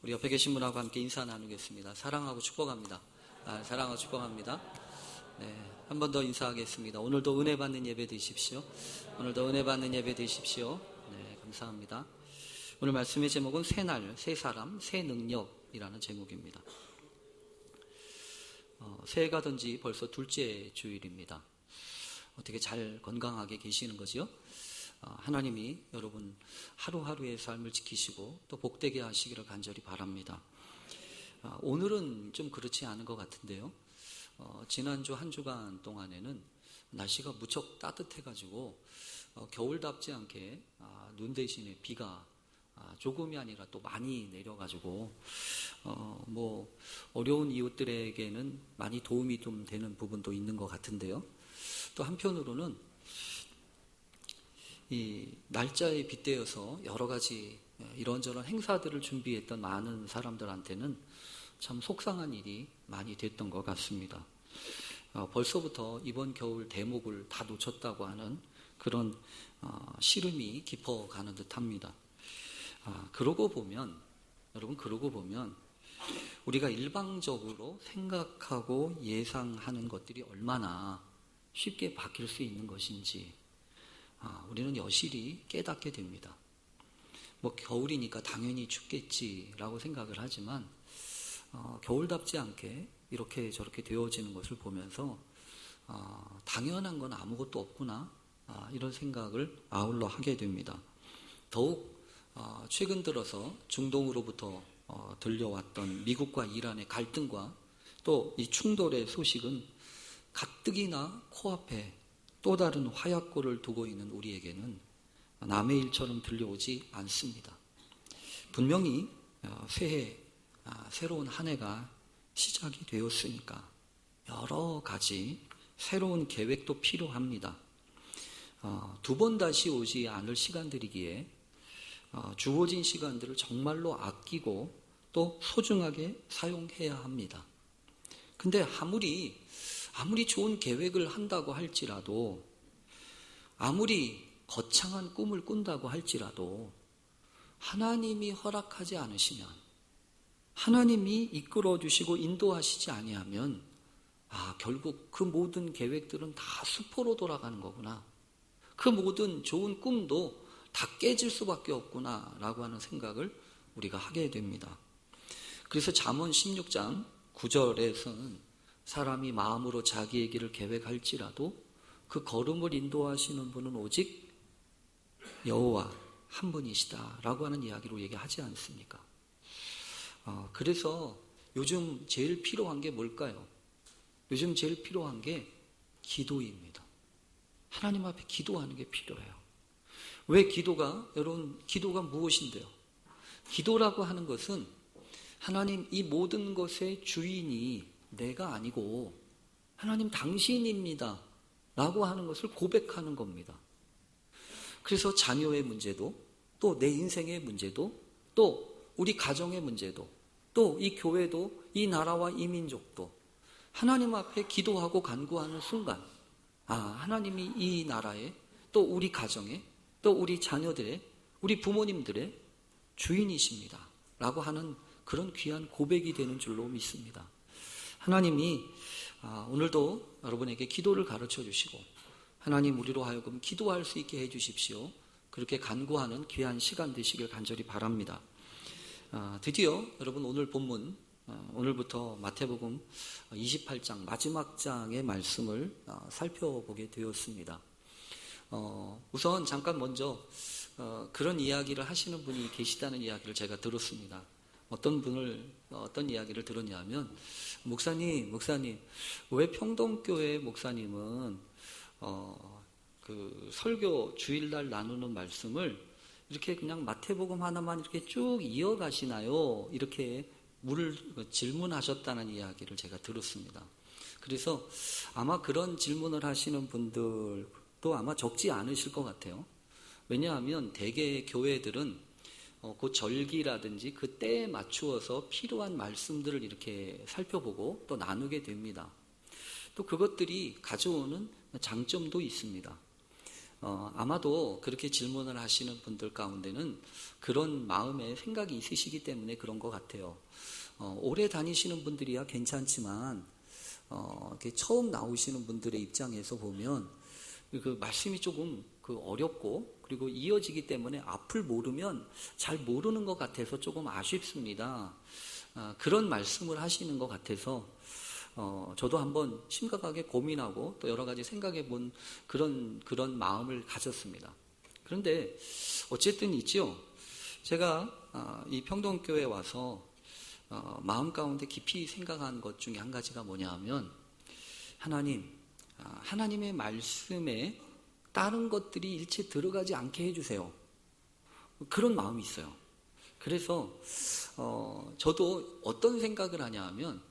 우리 옆에 계신 분하고 함께 인사 나누겠습니다. 사랑하고 축복합니다. 사랑하고 축복합니다. 네, 한 번 더 인사하겠습니다. 오늘도 은혜 받는 예배 되십시오. 오늘도 은혜 받는 예배 되십시오. 네, 감사합니다. 오늘 말씀의 제목은 새 날, 새 사람, 새 능력이라는 제목입니다. 새해가 된 지 벌써 둘째 주일입니다. 어떻게 잘 건강하게 계시는 거지요? 하나님이 여러분 하루하루의 삶을 지키시고 또 복되게 하시기를 간절히 바랍니다. 오늘은 좀 그렇지 않은 것 같은데요. 지난주 한 주간 동안에는 날씨가 무척 따뜻해가지고 겨울답지 않게 눈 대신에 비가 조금이 아니라 또 많이 내려가지고 어려운 이웃들에게는 많이 도움이 좀 되는 부분도 있는 것 같은데요. 또 한편으로는 이 날짜에 빗대어서 여러 가지 이런저런 행사들을 준비했던 많은 사람들한테는 참 속상한 일이 많이 됐던 것 같습니다. 벌써부터 이번 겨울 대목을 다 놓쳤다고 하는 그런 시름이 깊어가는 듯합니다. 그러고 보면 우리가 일방적으로 생각하고 예상하는 것들이 얼마나 쉽게 바뀔 수 있는 것인지 우리는 여실히 깨닫게 됩니다. 겨울이니까 당연히 춥겠지라고 생각을 하지만 겨울답지 않게 이렇게 저렇게 되어지는 것을 보면서 당연한 건 아무것도 없구나 이런 생각을 아울러 하게 됩니다. 더욱 최근 들어서 중동으로부터 들려왔던 미국과 이란의 갈등과 또 이 충돌의 소식은 가뜩이나 코앞에 또 다른 화약고를 두고 있는 우리에게는 남의 일처럼 들려오지 않습니다. 분명히 새해 새로운 한 해가 시작이 되었으니까 여러 가지 새로운 계획도 필요합니다. 두 번 다시 오지 않을 시간들이기에 주어진 시간들을 정말로 아끼고 또 소중하게 사용해야 합니다. 근데 아무리 좋은 계획을 한다고 할지라도, 아무리 거창한 꿈을 꾼다고 할지라도 하나님이 허락하지 않으시면, 하나님이 이끌어 주시고 인도하시지 아니하면 결국 그 모든 계획들은 다 수포로 돌아가는 거구나. 그 모든 좋은 꿈도 다 깨질 수밖에 없구나 라고 하는 생각을 우리가 하게 됩니다. 그래서 잠언 16장 9절에서는 사람이 마음으로 자기의 길을 계획할지라도 그 걸음을 인도하시는 분은 오직 여호와 한 분이시다 라고 하는 이야기로 얘기하지 않습니까? 그래서 요즘 제일 필요한 게 뭘까요? 요즘 제일 필요한 게 기도입니다. 하나님 앞에 기도하는 게 필요해요. 왜 기도가 무엇인데요? 기도라고 하는 것은 하나님 이 모든 것의 주인이 내가 아니고 하나님 당신입니다 라고 하는 것을 고백하는 겁니다. 그래서 자녀의 문제도, 또 내 인생의 문제도, 또 우리 가정의 문제도, 또 이 교회도, 이 나라와 이 민족도 하나님 앞에 기도하고 간구하는 순간 하나님이 이 나라에, 또 우리 가정에, 또 우리 자녀들의, 우리 부모님들의 주인이십니다 라고 하는 그런 귀한 고백이 되는 줄로 믿습니다. 하나님이 오늘도 여러분에게 기도를 가르쳐 주시고 하나님 우리로 하여금 기도할 수 있게 해 주십시오. 그렇게 간구하는 귀한 시간 되시길 간절히 바랍니다. 드디어 여러분 오늘 본문, 오늘부터 마태복음 28장 마지막 장의 말씀을 살펴보게 되었습니다. 우선 잠깐 먼저 그런 이야기를 하시는 분이 계시다는 이야기를 제가 들었습니다. 어떤 이야기를 들었냐면, 목사님, 왜 평동교회 목사님은 그 설교 주일날 나누는 말씀을 이렇게 그냥 마태복음 하나만 이렇게 쭉 이어가시나요? 이렇게 질문하셨다는 이야기를 제가 들었습니다. 그래서 아마 그런 질문을 하시는 분들도 아마 적지 않으실 것 같아요. 왜냐하면 대개 교회들은 그 절기라든지 그 때에 맞추어서 필요한 말씀들을 이렇게 살펴보고 또 나누게 됩니다. 또 그것들이 가져오는 장점도 있습니다. 아마도 그렇게 질문을 하시는 분들 가운데는 그런 마음의 생각이 있으시기 때문에 그런 것 같아요. 오래 다니시는 분들이야 괜찮지만 이렇게 처음 나오시는 분들의 입장에서 보면 그 말씀이 조금 어렵고 그리고 이어지기 때문에 앞을 모르면 잘 모르는 것 같아서 조금 아쉽습니다. 그런 말씀을 하시는 것 같아서 저도 한번 심각하게 고민하고 또 여러 가지 생각해 본 그런 마음을 가졌습니다. 그런데 어쨌든 있죠. 제가 이 평동교회에 와서 마음 가운데 깊이 생각한 것 중에 한 가지가 뭐냐 하면 하나님의 말씀에 다른 것들이 일체 들어가지 않게 해주세요. 그런 마음이 있어요. 그래서 저도 어떤 생각을 하냐 하면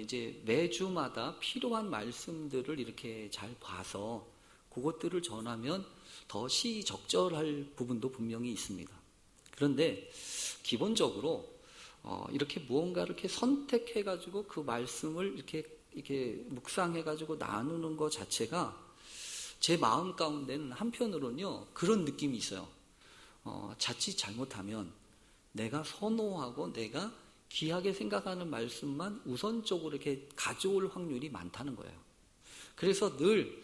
이제 매주마다 필요한 말씀들을 이렇게 잘 봐서 그것들을 전하면 더 시적절할 부분도 분명히 있습니다. 그런데 기본적으로 이렇게 무언가를 이렇게 선택해가지고 그 말씀을 이렇게 묵상해가지고 나누는 것 자체가 제 마음 가운데는 한편으로는요 그런 느낌이 있어요. 자칫 잘못하면 내가 선호하고 내가 귀하게 생각하는 말씀만 우선적으로 이렇게 가져올 확률이 많다는 거예요. 그래서 늘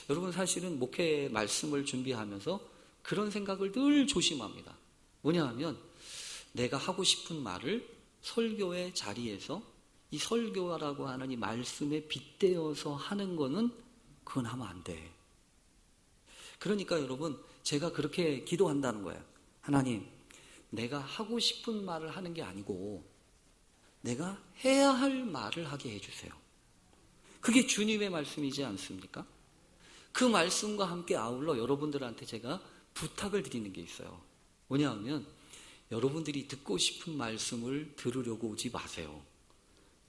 여러분 사실은 목회 말씀을 준비하면서 그런 생각을 늘 조심합니다. 뭐냐 하면 내가 하고 싶은 말을 설교의 자리에서 이 설교라고 하는 이 말씀에 빗대어서 하는 거는 그건 하면 안 돼. 그러니까 여러분 제가 그렇게 기도한다는 거예요. 하나님, 내가 하고 싶은 말을 하는 게 아니고 내가 해야 할 말을 하게 해주세요. 그게 주님의 말씀이지 않습니까? 그 말씀과 함께 아울러 여러분들한테 제가 부탁을 드리는 게 있어요. 뭐냐 하면 여러분들이 듣고 싶은 말씀을 들으려고 오지 마세요.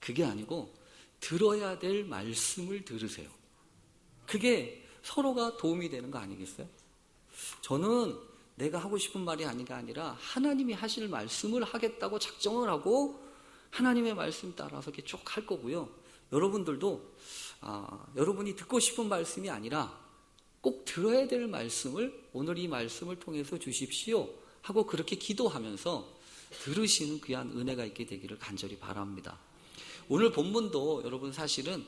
그게 아니고 들어야 될 말씀을 들으세요. 그게 서로가 도움이 되는 거 아니겠어요? 저는 내가 하고 싶은 말이 아니라 하나님이 하실 말씀을 하겠다고 작정을 하고 하나님의 말씀 따라서 이렇게 쭉 할 거고요. 여러분들도 여러분이 듣고 싶은 말씀이 아니라 꼭 들어야 될 말씀을 오늘 이 말씀을 통해서 주십시오 하고 그렇게 기도하면서 들으시는 귀한 은혜가 있게 되기를 간절히 바랍니다. 오늘 본문도 여러분 사실은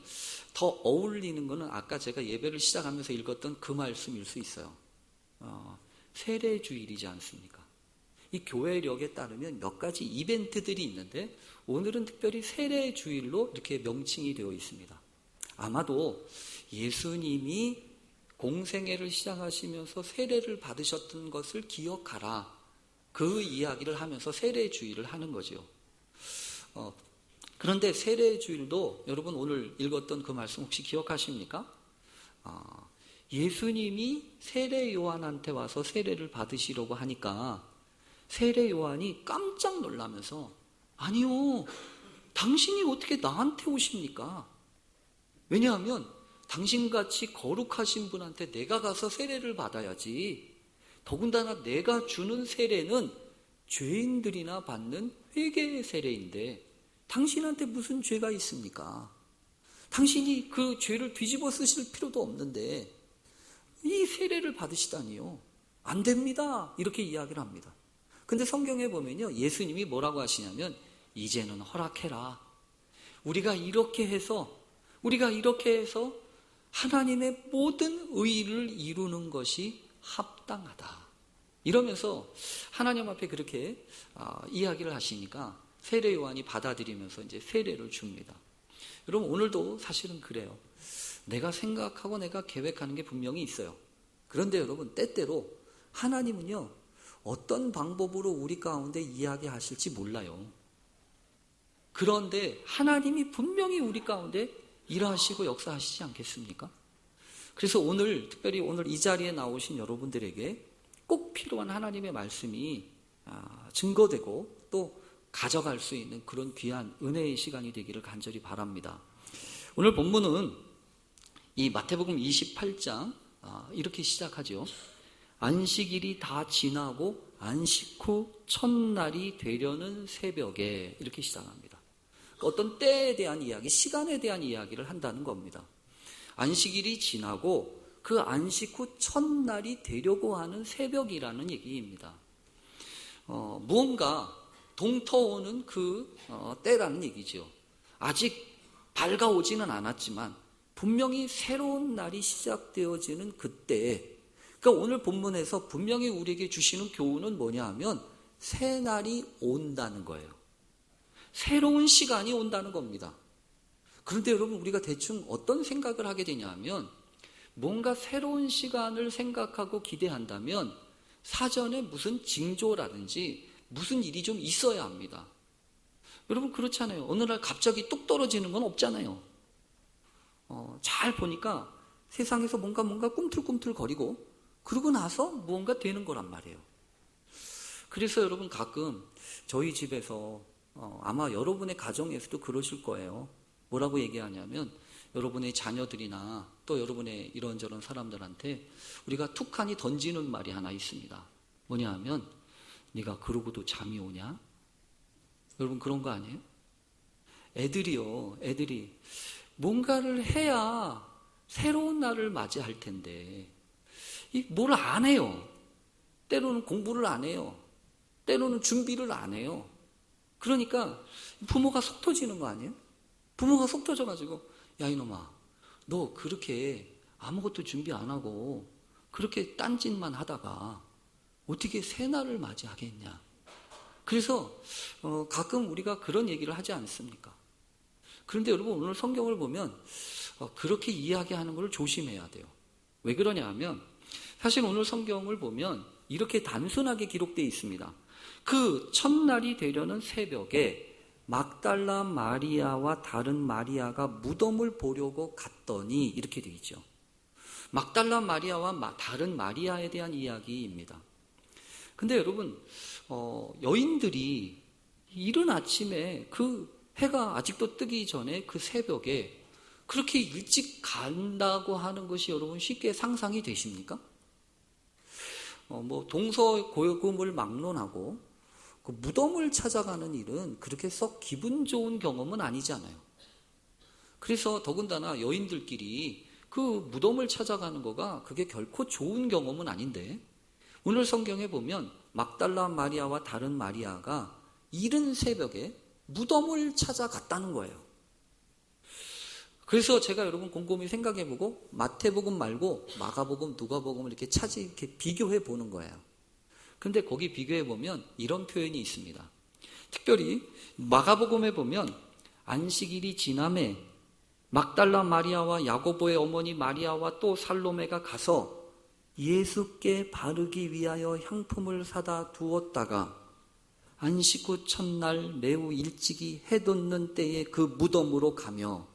더 어울리는 것은 아까 제가 예배를 시작하면서 읽었던 그 말씀일 수 있어요. 세례주일이지 않습니까? 이 교회력에 따르면 몇 가지 이벤트들이 있는데 오늘은 특별히 세례주일로 이렇게 명칭이 되어 있습니다. 아마도 예수님이 공생애를 시작하시면서 세례를 받으셨던 것을 기억하라. 그 이야기를 하면서 세례주일을 하는 거죠. 그런데 세례주일도 여러분 오늘 읽었던 그 말씀 혹시 기억하십니까? 예수님이 세례 요한한테 와서 세례를 받으시려고 하니까 세례 요한이 깜짝 놀라면서 아니요, 당신이 어떻게 나한테 오십니까? 왜냐하면 당신같이 거룩하신 분한테 내가 가서 세례를 받아야지. 더군다나 내가 주는 세례는 죄인들이나 받는 회개의 세례인데 당신한테 무슨 죄가 있습니까? 당신이 그 죄를 뒤집어 쓰실 필요도 없는데 이 세례를 받으시다니요. 안 됩니다. 이렇게 이야기를 합니다. 근데 성경에 보면요, 예수님이 뭐라고 하시냐면 이제는 허락해라. 우리가 이렇게 해서 하나님의 모든 의를 이루는 것이 합당하다. 이러면서 하나님 앞에 그렇게 이야기를 하시니까 세례 요한이 받아들이면서 이제 세례를 줍니다. 여러분 오늘도 사실은 그래요. 내가 생각하고 내가 계획하는 게 분명히 있어요. 그런데 여러분 때때로 하나님은요 어떤 방법으로 우리 가운데 이야기하실지 몰라요. 그런데 하나님이 분명히 우리 가운데 일하시고 역사하시지 않겠습니까? 그래서 오늘 특별히 오늘 이 자리에 나오신 여러분들에게 꼭 필요한 하나님의 말씀이 증거되고 또 가져갈 수 있는 그런 귀한 은혜의 시간이 되기를 간절히 바랍니다. 오늘 본문은 이 마태복음 28장 이렇게 시작하죠. 안식일이 다 지나고 안식 후 첫날이 되려는 새벽에 이렇게 시작합니다. 어떤 때에 대한 이야기, 시간에 대한 이야기를 한다는 겁니다. 안식일이 지나고 그 그 안식 후 첫날이 되려고 하는 새벽이라는 얘기입니다. 무언가 동터오는 그 때라는 얘기죠. 아직 밝아오지는 않았지만 분명히 새로운 날이 시작되어지는 그때에, 그러니까 오늘 본문에서 분명히 우리에게 주시는 교훈은 뭐냐 하면 새 날이 온다는 거예요. 새로운 시간이 온다는 겁니다. 그런데 여러분, 우리가 대충 어떤 생각을 하게 되냐 하면 뭔가 새로운 시간을 생각하고 기대한다면 사전에 무슨 징조라든지 무슨 일이 좀 있어야 합니다. 여러분, 그렇잖아요. 어느 날 갑자기 뚝 떨어지는 건 없잖아요. 잘 보니까 세상에서 뭔가 꿈틀꿈틀 거리고 그러고 나서 무언가 되는 거란 말이에요. 그래서 여러분, 가끔 저희 집에서 아마 여러분의 가정에서도 그러실 거예요. 뭐라고 얘기하냐면 여러분의 자녀들이나 또 여러분의 이런저런 사람들한테 우리가 툭하니 던지는 말이 하나 있습니다. 뭐냐 하면 네가 그러고도 잠이 오냐? 여러분, 그런 거 아니에요? 애들이 뭔가를 해야 새로운 날을 맞이할 텐데 뭘 안 해요. 때로는 공부를 안 해요. 때로는 준비를 안 해요. 그러니까 부모가 속 터지는 거 아니에요? 부모가 속 터져가지고 야, 이놈아, 너 그렇게 아무것도 준비 안 하고 그렇게 딴짓만 하다가 어떻게 새 날을 맞이하겠냐. 그래서 가끔 우리가 그런 얘기를 하지 않습니까? 그런데 여러분, 오늘 성경을 보면 그렇게 이야기하는 걸 조심해야 돼요. 왜 그러냐 하면 사실 오늘 성경을 보면 이렇게 단순하게 기록되어 있습니다. 그 첫날이 되려는 새벽에 막달라 마리아와 다른 마리아가 무덤을 보려고 갔더니, 이렇게 되어 있죠. 막달라 마리아와 다른 마리아에 대한 이야기입니다. 근데 여러분, 여인들이 이른 아침에 그 해가 아직도 뜨기 전에 그 새벽에 그렇게 일찍 간다고 하는 것이 여러분 쉽게 상상이 되십니까? 동서고금을 막론하고 그 무덤을 찾아가는 일은 그렇게 썩 기분 좋은 경험은 아니잖아요. 그래서 더군다나 여인들끼리 그 무덤을 찾아가는 거가 그게 결코 좋은 경험은 아닌데, 오늘 성경에 보면 막달라 마리아와 다른 마리아가 이른 새벽에 무덤을 찾아갔다는 거예요. 그래서 제가 여러분 곰곰이 생각해보고 마태복음 말고 마가복음, 누가복음을 이렇게 비교해 보는 거예요. 근데 거기 비교해 보면 이런 표현이 있습니다. 특별히 마가복음에 보면 안식일이 지남에 막달라 마리아와 야고보의 어머니 마리아와 또 살로메가 가서 예수께 바르기 위하여 향품을 사다 두었다가 안식 후 첫날 매우 일찍이 해 돋는 때에 그 무덤으로 가며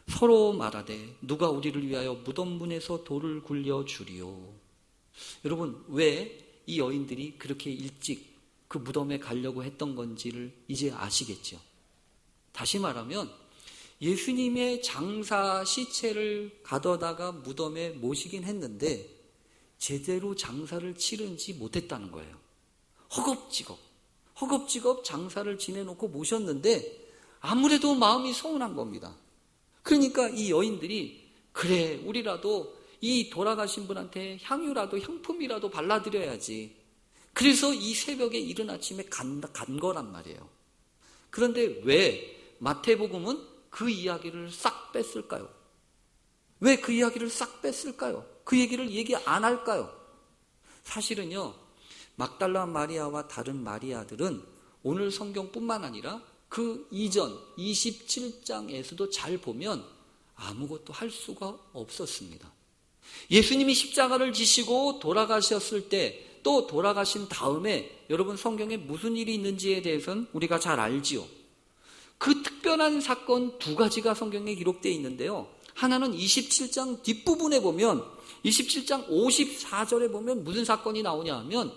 서로 말하되 누가 우리를 위하여 무덤 문에서 돌을 굴려 주리요. 여러분, 왜 이 여인들이 그렇게 일찍 그 무덤에 가려고 했던 건지를 이제 아시겠죠? 다시 말하면 예수님의 장사 시체를 가져다가 무덤에 모시긴 했는데 제대로 장사를 치르지 못했다는 거예요. 허겁지겁 장사를 지내놓고 모셨는데 아무래도 마음이 서운한 겁니다. 그러니까 이 여인들이 그래, 우리라도 이 돌아가신 분한테 향품이라도 발라드려야지. 그래서 이 새벽에 이른 아침에 간 거란 말이에요. 그런데 왜 마태복음은 그 이야기를 싹 뺐을까요? 왜 그 이야기를 싹 뺐을까요? 그 얘기를 얘기 안 할까요? 사실은요, 막달라 마리아와 다른 마리아들은 오늘 성경뿐만 아니라 그 이전 27장에서도 잘 보면 아무것도 할 수가 없었습니다. 예수님이 십자가를 지시고 돌아가셨을 때, 또 돌아가신 다음에 여러분 성경에 무슨 일이 있는지에 대해서는 우리가 잘 알지요. 그 특별한 사건 두 가지가 성경에 기록되어 있는데요. 하나는 27장 뒷부분에 보면 27장 54절에 보면 무슨 사건이 나오냐 하면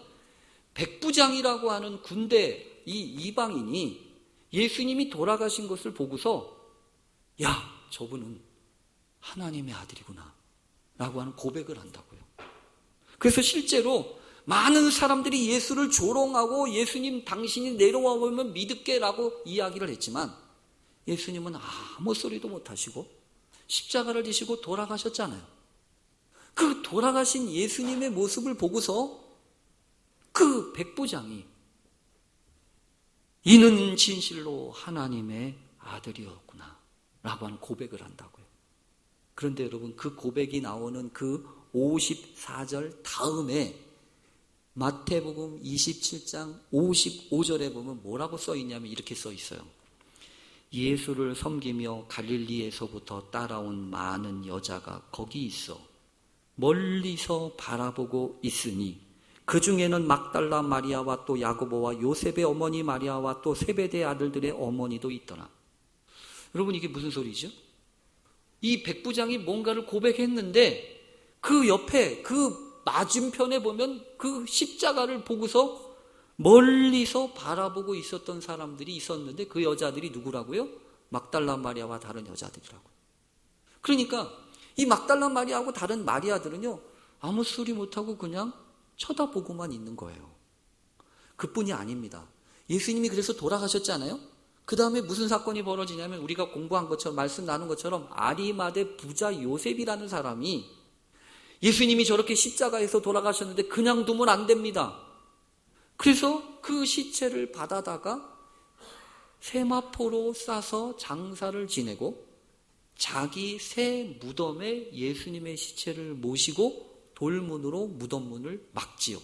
백부장이라고 하는 군대 이 이방인이 예수님이 돌아가신 것을 보고서 야, 저분은 하나님의 아들이구나 라고 하는 고백을 한다고요. 그래서 실제로 많은 사람들이 예수를 조롱하고 예수님 당신이 내려와 보면 믿을게 라고 이야기를 했지만 예수님은 아무 소리도 못하시고 십자가를 지시고 돌아가셨잖아요. 그 돌아가신 예수님의 모습을 보고서 그 백부장이 이는 진실로 하나님의 아들이었구나 라고 하는 고백을 한다고요. 그런데 여러분, 그 고백이 나오는 그 54절 다음에 마태복음 27장 55절에 보면 뭐라고 써 있냐면 이렇게 써 있어요. 예수를 섬기며 갈릴리에서부터 따라온 많은 여자가 거기 있어 멀리서 바라보고 있으니 그 중에는 막달라 마리아와 또 야고보와 요셉의 어머니 마리아와 또 세베대 아들들의 어머니도 있더라. 여러분, 이게 무슨 소리죠? 이 백부장이 뭔가를 고백했는데 그 옆에 그 맞은편에 보면 그 십자가를 보고서 멀리서 바라보고 있었던 사람들이 있었는데 그 여자들이 누구라고요? 막달라 마리아와 다른 여자들이라고요. 그러니까 이 막달라 마리아하고 다른 마리아들은요, 아무 소리 못하고 그냥 쳐다보고만 있는 거예요. 그뿐이 아닙니다. 예수님이 그래서 돌아가셨잖아요. 그 다음에 무슨 사건이 벌어지냐면 우리가 공부한 것처럼, 말씀 나눈 것처럼 아리마대 부자 요셉이라는 사람이 예수님이 저렇게 십자가에서 돌아가셨는데 그냥 두면 안 됩니다. 그래서 그 시체를 받아다가 세마포로 싸서 장사를 지내고 자기 새 무덤에 예수님의 시체를 모시고 돌문으로 무덤 문을 막지요.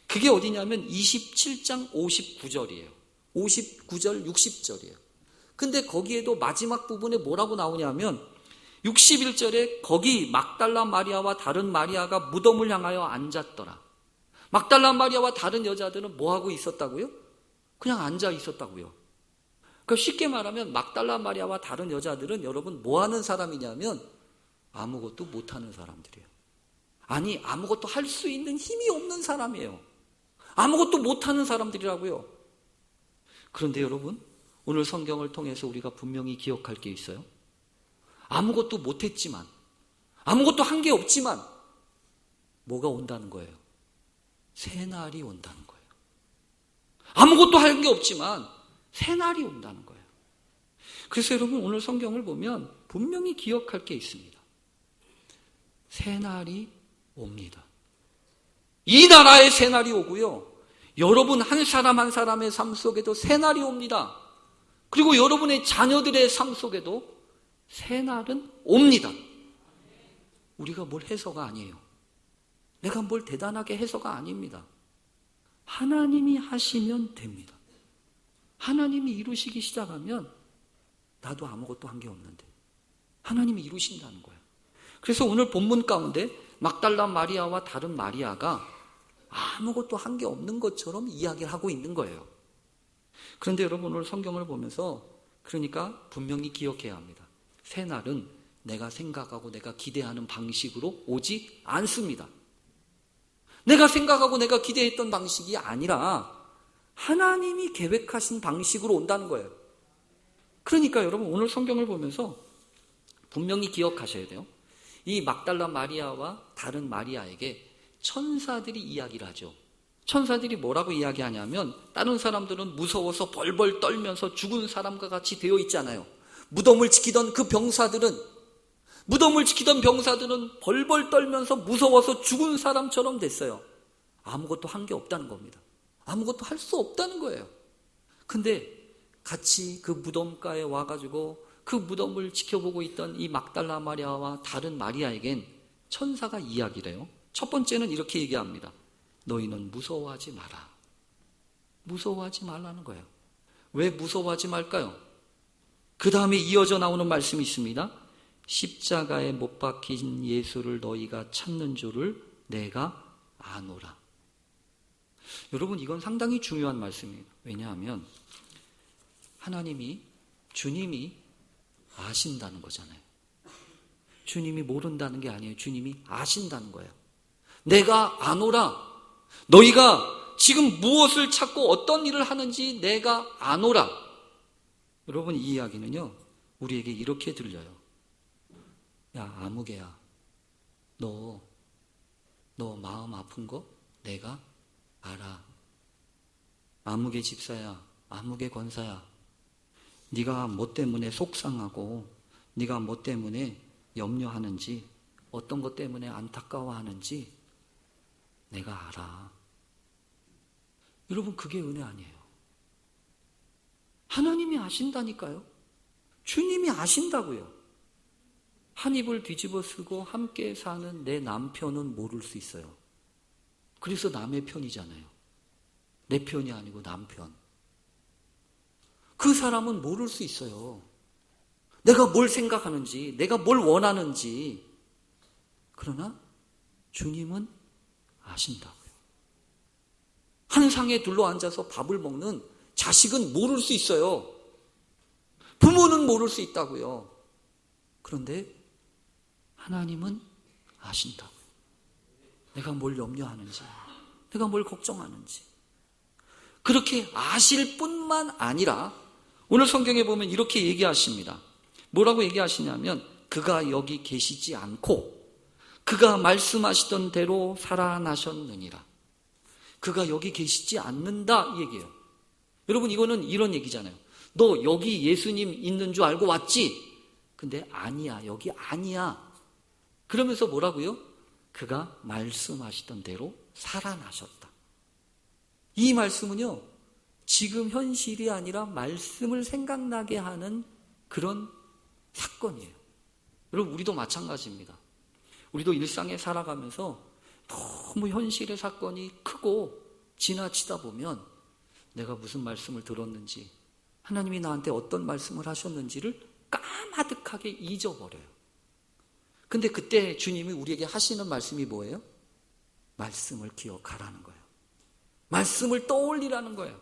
그게 어디냐면 27장 59절이에요. 59절, 60절이에요. 근데 거기에도 마지막 부분에 뭐라고 나오냐면 61절에 거기 막달라 마리아와 다른 마리아가 무덤을 향하여 앉았더라. 막달라 마리아와 다른 여자들은 뭐하고 있었다고요? 그냥 앉아 있었다고요. 그러니까 쉽게 말하면 막달라 마리아와 다른 여자들은 여러분 뭐하는 사람이냐면 아무것도 못하는 사람들이에요. 아니, 아무것도 할 수 있는 힘이 없는 사람이에요. 아무것도 못하는 사람들이라고요. 그런데 여러분, 오늘 성경을 통해서 우리가 분명히 기억할 게 있어요. 아무것도 못했지만, 아무것도 한 게 없지만 뭐가 온다는 거예요? 새날이 온다는 거예요. 아무것도 한 게 없지만 새날이 온다는 거예요. 그래서 여러분, 오늘 성경을 보면 분명히 기억할 게 있습니다. 새날이 옵니다. 이 나라에 새날이 오고요, 여러분 한 사람 한 사람의 삶 속에도 새날이 옵니다. 그리고 여러분의 자녀들의 삶 속에도 새날은 옵니다. 우리가 뭘 해서가 아니에요. 내가 뭘 대단하게 해서가 아닙니다. 하나님이 하시면 됩니다. 하나님이 이루시기 시작하면 나도 아무것도 한 게 없는데 하나님이 이루신다는 거예요. 그래서 오늘 본문 가운데 막달라 마리아와 다른 마리아가 아무것도 한 게 없는 것처럼 이야기를 하고 있는 거예요. 그런데 여러분, 오늘 성경을 보면서 그러니까 분명히 기억해야 합니다. 새날은 내가 생각하고 내가 기대하는 방식으로 오지 않습니다. 내가 생각하고 내가 기대했던 방식이 아니라 하나님이 계획하신 방식으로 온다는 거예요. 그러니까 여러분, 오늘 성경을 보면서 분명히 기억하셔야 돼요. 이 막달라 마리아와 다른 마리아에게 천사들이 이야기를 하죠. 천사들이 뭐라고 이야기하냐면 다른 사람들은 무서워서 벌벌 떨면서 죽은 사람과 같이 되어 있잖아요. 무덤을 지키던 병사들은 벌벌 떨면서 무서워서 죽은 사람처럼 됐어요. 아무것도 한 게 없다는 겁니다. 아무것도 할 수 없다는 거예요. 근데 같이 그 무덤가에 와가지고 그 무덤을 지켜보고 있던 이 막달라 마리아와 다른 마리아에겐 천사가 이야기를 해요. 첫 번째는 이렇게 얘기합니다. 너희는 무서워하지 마라. 무서워하지 말라는 거예요. 왜 무서워하지 말까요? 그 다음에 이어져 나오는 말씀이 있습니다. 십자가에 못 박힌 예수를 너희가 찾는 줄을 내가 아노라. 여러분, 이건 상당히 중요한 말씀이에요. 왜냐하면 주님이 아신다는 거잖아요. 주님이 모른다는 게 아니에요. 주님이 아신다는 거예요. 내가 아노라. 너희가 지금 무엇을 찾고 어떤 일을 하는지 내가 아노라. 여러분, 이 이야기는요, 우리에게 이렇게 들려요. 야, 아무개야, 너 마음 아픈 거 내가 알아. 아무개 집사야, 아무개 권사야, 네가 뭐 때문에 속상하고 네가 뭐 때문에 염려하는지 어떤 것 때문에 안타까워하는지 내가 알아. 여러분, 그게 은혜 아니에요? 하나님이 아신다니까요. 주님이 아신다고요. 한 입을 뒤집어 쓰고 함께 사는 내 남편은 모를 수 있어요. 그래서 남의 편이잖아요. 내 편이 아니고 남편. 그 사람은 모를 수 있어요. 내가 뭘 생각하는지, 내가 뭘 원하는지. 그러나 주님은 아신다고요. 한 상에 둘러앉아서 밥을 먹는 자식은 모를 수 있어요. 부모는 모를 수 있다고요. 그런데 하나님은 아신다고요. 내가 뭘 염려하는지, 내가 뭘 걱정하는지. 그렇게 아실 뿐만 아니라 오늘 성경에 보면 이렇게 얘기하십니다. 뭐라고 얘기하시냐면 그가 여기 계시지 않고 그가 말씀하시던 대로 살아나셨느니라. 그가 여기 계시지 않는다 이 얘기예요. 여러분, 이거는 이런 얘기잖아요. 너 여기 예수님 있는 줄 알고 왔지? 근데 아니야, 여기 아니야. 그러면서 뭐라고요? 그가 말씀하시던 대로 살아나셨다. 이 말씀은요, 지금 현실이 아니라 말씀을 생각나게 하는 그런 사건이에요. 여러분, 우리도 마찬가지입니다. 우리도 일상에 살아가면서 너무 현실의 사건이 크고 지나치다 보면 내가 무슨 말씀을 들었는지, 하나님이 나한테 어떤 말씀을 하셨는지를 까마득하게 잊어버려요. 근데 그때 주님이 우리에게 하시는 말씀이 뭐예요? 말씀을 기억하라는 거예요. 말씀을 떠올리라는 거예요.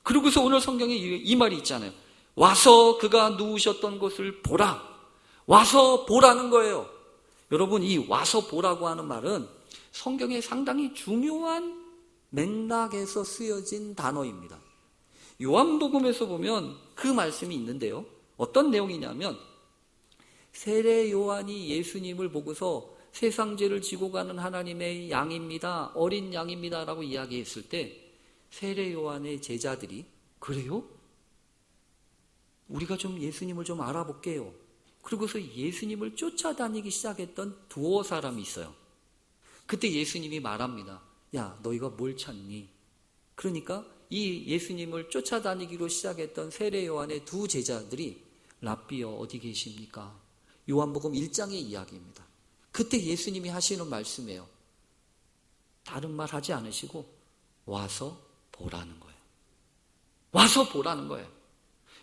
그러고서 오늘 성경에 이 말이 있잖아요. 와서 그가 누우셨던 곳을 보라. 와서 보라는 거예요. 여러분, 이 와서 보라고 하는 말은 성경에 상당히 중요한 맥락에서 쓰여진 단어입니다. 요한복음에서 보면 그 말씀이 있는데요. 어떤 내용이냐면 세례 요한이 예수님을 보고서 세상 죄를 지고 가는 하나님의 양입니다. 어린 양입니다. 라고 이야기했을 때 세례 요한의 제자들이 그래요? 우리가 좀 예수님을 좀 알아볼게요. 그러고서 예수님을 쫓아다니기 시작했던 두어 사람이 있어요. 그때 예수님이 말합니다. 야, 너희가 뭘 찾니? 그러니까 이 예수님을 쫓아다니기로 시작했던 세례 요한의 두 제자들이 랍비여 어디 계십니까? 요한복음 1장의 이야기입니다. 그때 예수님이 하시는 말씀이에요. 다른 말 하지 않으시고 와서 보라는 거예요. 와서 보라는 거예요.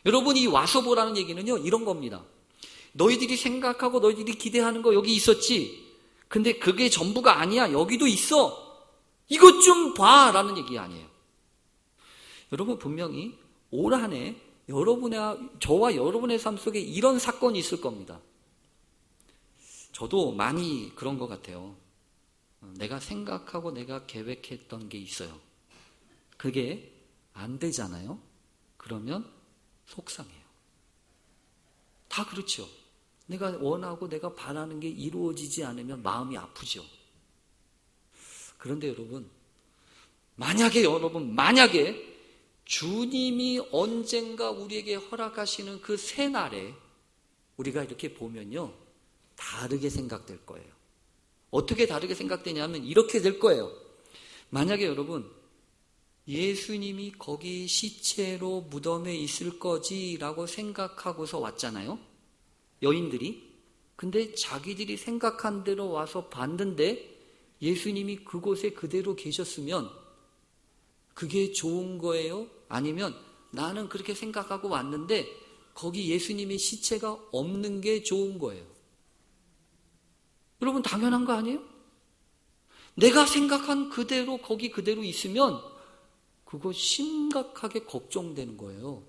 여러분, 이 와서 보라는 얘기는요, 이런 겁니다. 너희들이 생각하고 너희들이 기대하는 거 여기 있었지. 근데 그게 전부가 아니야. 여기도 있어. 이것 좀 봐라는 얘기 아니에요. 여러분, 분명히 올 한 해 저와 여러분의 삶 속에 이런 사건이 있을 겁니다. 저도 많이 그런 것 같아요. 내가 생각하고 내가 계획했던 게 있어요. 그게 안 되잖아요. 그러면 속상해요. 다 그렇죠. 내가 원하고 내가 바라는 게 이루어지지 않으면 마음이 아프죠. 그런데 여러분, 만약에 주님이 언젠가 우리에게 허락하시는 그 새날에 우리가 이렇게 보면요, 다르게 생각될 거예요. 어떻게 다르게 생각되냐면 이렇게 될 거예요. 만약에 여러분, 예수님이 거기 시체로 무덤에 있을 거지라고 생각하고서 왔잖아요. 여인들이. 근데 자기들이 생각한 대로 와서 봤는데 예수님이 그곳에 그대로 계셨으면 그게 좋은 거예요? 아니면 나는 그렇게 생각하고 왔는데 거기 예수님의 시체가 없는 게 좋은 거예요? 여러분, 당연한 거 아니에요? 내가 생각한 그대로 거기 그대로 있으면 그거 심각하게 걱정되는 거예요.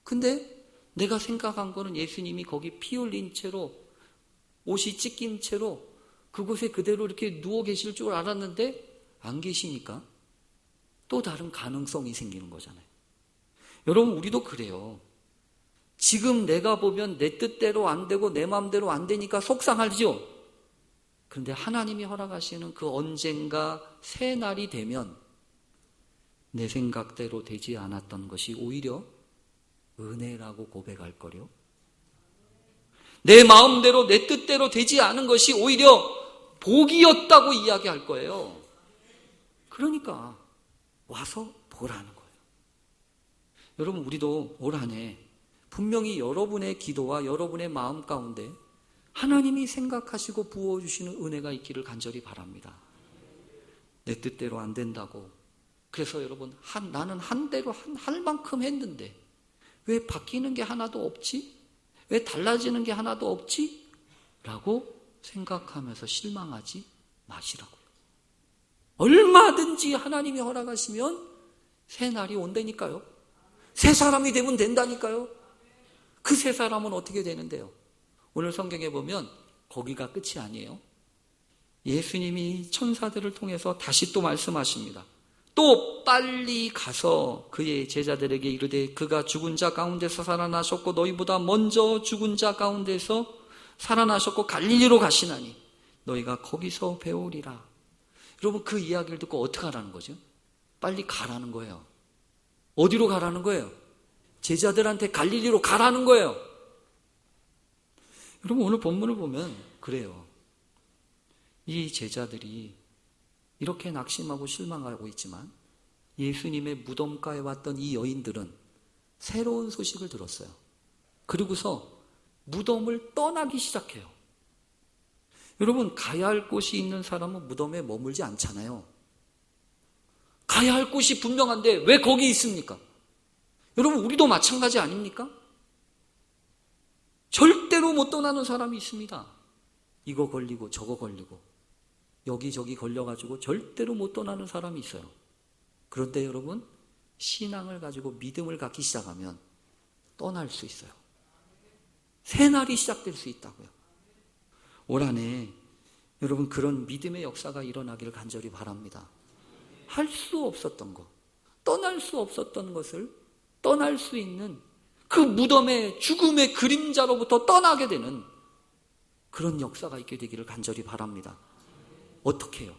근데 내가 생각한 거는 예수님이 거기 피 흘린 채로, 옷이 찢긴 채로 그곳에 그대로 이렇게 누워 계실 줄 알았는데 안 계시니까 또 다른 가능성이 생기는 거잖아요. 여러분, 우리도 그래요. 지금 내가 보면 내 뜻대로 안 되고 내 마음대로 안 되니까 속상하죠. 그런데 하나님이 허락하시는 그 언젠가 새 날이 되면 내 생각대로 되지 않았던 것이 오히려 은혜라고 고백할 거요. 내 마음대로 내 뜻대로 되지 않은 것이 오히려 복이었다고 이야기할 거예요. 그러니까 와서 보라는 거예요. 여러분, 우리도 올 한 해 분명히 여러분의 기도와 여러분의 마음 가운데 하나님이 생각하시고 부어주시는 은혜가 있기를 간절히 바랍니다. 내 뜻대로 안 된다고. 그래서 여러분, 나는 한 대로 할 만큼 했는데 왜 바뀌는 게 하나도 없지? 왜 달라지는 게 하나도 없지? 라고 생각하면서 실망하지 마시라고요. 얼마든지 하나님이 허락하시면 새 날이 온다니까요. 새 사람이 되면 된다니까요. 그 새 사람은 어떻게 되는데요? 오늘 성경에 보면 거기가 끝이 아니에요. 예수님이 천사들을 통해서 다시 또 말씀하십니다. 또 빨리 가서 그의 제자들에게 이르되 그가 죽은 자 가운데서 살아나셨고 너희보다 먼저 죽은 자 가운데서 살아나셨고 갈릴리로 가시나니 너희가 거기서 배우리라. 여러분, 그 이야기를 듣고 어떻게 하라는 거죠? 빨리 가라는 거예요. 어디로 가라는 거예요? 제자들한테 갈릴리로 가라는 거예요. 여러분, 오늘 본문을 보면 그래요. 이 제자들이 이렇게 낙심하고 실망하고 있지만 예수님의 무덤가에 왔던 이 여인들은 새로운 소식을 들었어요. 그리고서 무덤을 떠나기 시작해요. 여러분, 가야 할 곳이 있는 사람은 무덤에 머물지 않잖아요. 가야 할 곳이 분명한데 왜 거기 있습니까? 여러분, 우리도 마찬가지 아닙니까? 절대로 못 떠나는 사람이 있습니다. 이거 걸리고 저거 걸리고 여기저기 걸려가지고 절대로 못 떠나는 사람이 있어요. 그런데 여러분, 신앙을 가지고 믿음을 갖기 시작하면 떠날 수 있어요. 새 날이 시작될 수 있다고요. 올 한 해 여러분, 그런 믿음의 역사가 일어나기를 간절히 바랍니다. 할 수 없었던 것, 떠날 수 없었던 것을 떠날 수 있는 그 무덤의 죽음의 그림자로부터 떠나게 되는 그런 역사가 있게 되기를 간절히 바랍니다. 어떻게 해요?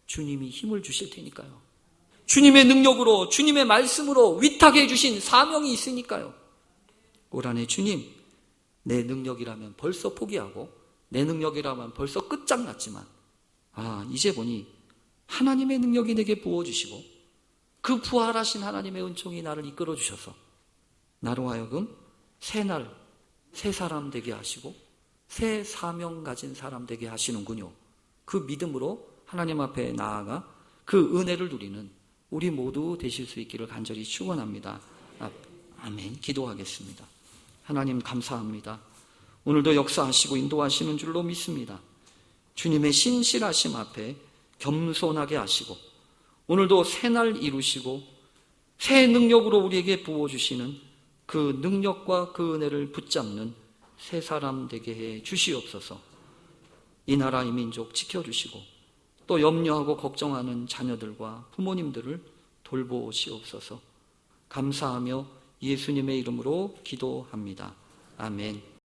주님이 힘을 주실 테니까요. 주님의 능력으로, 주님의 말씀으로 위탁해 주신 사명이 있으니까요. 올 한 해 주님, 내 능력이라면 벌써 포기하고 내 능력이라면 벌써 끝장났지만 이제 보니 하나님의 능력이 내게 부어주시고 그 부활하신 하나님의 은총이 나를 이끌어 주셔서 나로 하여금 새 날, 새 사람 되게 하시고 새 사명 가진 사람 되게 하시는군요. 그 믿음으로 하나님 앞에 나아가 그 은혜를 누리는 우리 모두 되실 수 있기를 간절히 축원합니다. 아멘. 기도하겠습니다. 하나님, 감사합니다. 오늘도 역사하시고 인도하시는 줄로 믿습니다. 주님의 신실하심 앞에 겸손하게 하시고 오늘도 새 날 이루시고 새 능력으로 우리에게 부어주시는 그 능력과 그 은혜를 붙잡는 새 사람 되게 해 주시옵소서. 이 나라 이 민족 지켜주시고 또 염려하고 걱정하는 자녀들과 부모님들을 돌보시옵소서. 감사하며 예수님의 이름으로 기도합니다. 아멘.